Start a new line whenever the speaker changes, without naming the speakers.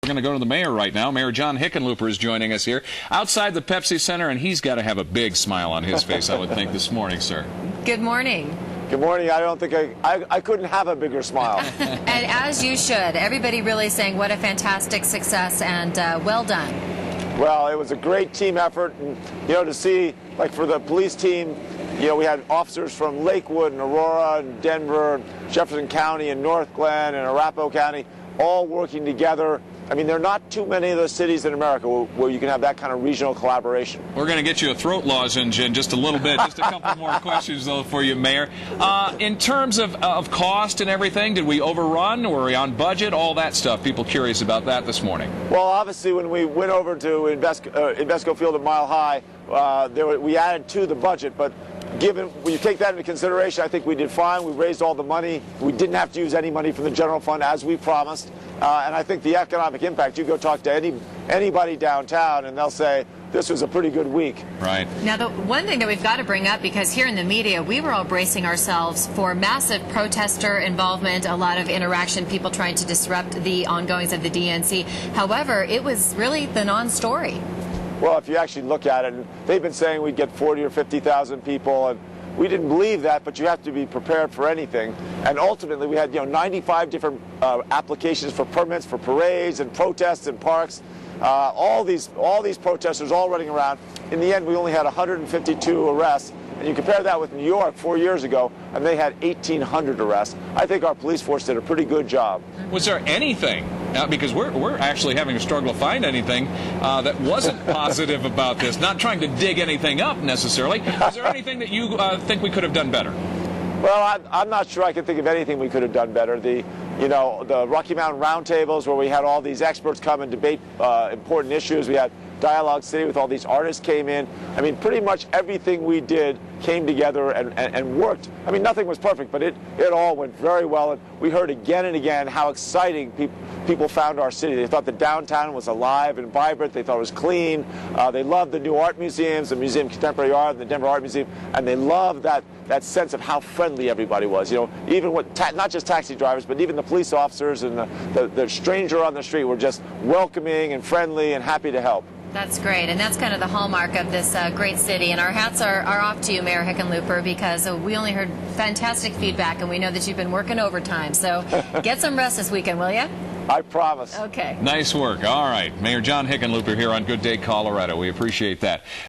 We're going to go to the mayor right now. Mayor John Hickenlooper is joining us here outside the Pepsi Center, and he's got to have a big smile on his face, I would think, this morning, sir.
Good morning.
Good morning. I don't think I couldn't have a bigger smile.
And as you should. Everybody really saying what a fantastic success and well done.
Well, it was a great team effort, and to see, like, for the police team, we had officers from Lakewood and Aurora and Denver, and Jefferson County and North Glen and Arapahoe County, all working together. I mean, there are not too many of those cities in America where you can have that kind of regional collaboration.
We're going to get you a throat lozenge in just a little bit. Just a couple more questions, though, for you, Mayor. In terms of cost and everything, did we overrun? Were we on budget? All that stuff. People curious about that this morning.
Well, obviously, when we went over to Invesco Field at Mile High, we added to the budget, but when you take that into consideration, I think we did fine. We raised all the money. We didn't have to use any money from the general fund, as we promised. And I think the economic impact, you go talk to anybody downtown, and they'll say, this was a pretty good week.
Right.
Now, the one thing that we've got to bring up, because here in the media, we were all bracing ourselves for massive protester involvement, a lot of interaction, people trying to disrupt the ongoings of the DNC. However, it was really the non-story.
Well, if you actually look at it, they've been saying we'd get 40 or 50,000 people, and we didn't believe that, but you have to be prepared for anything. And ultimately, we had 95 different applications for permits for parades and protests in parks. All these protesters all running around. In the end, we only had 152 arrests. And you compare that with New York 4 years ago, and they had 1,800 arrests. I think our police force did a pretty good job.
Was there anything, because we're actually having a struggle to find anything that wasn't positive about this, not trying to dig anything up necessarily. Was there anything that you think we could have done better?
Well, I'm not sure I can think of anything we could have done better. The Rocky Mountain roundtables where we had all these experts come and debate important issues. We had Dialogue City with all these artists came in. I mean, pretty much everything we did came together and worked. I mean, nothing was perfect, but it all went very well. And we heard again and again how exciting people found our city. They thought the downtown was alive and vibrant. They thought it was clean. They loved the new art museums, the Museum of Contemporary Art, and the Denver Art Museum, and they loved that sense of how friendly everybody was. Even not just taxi drivers, but even the police officers and the stranger on the street were just welcoming and friendly and happy to help.
That's great, and that's kind of the hallmark of this great city. And our hats are off to you, Mayor Hickenlooper, because we only heard fantastic feedback, and we know that you've been working overtime. So get some rest this weekend, will you?
I promise.
Okay.
Nice work. All right. Mayor John Hickenlooper here on Good Day, Colorado. We appreciate that.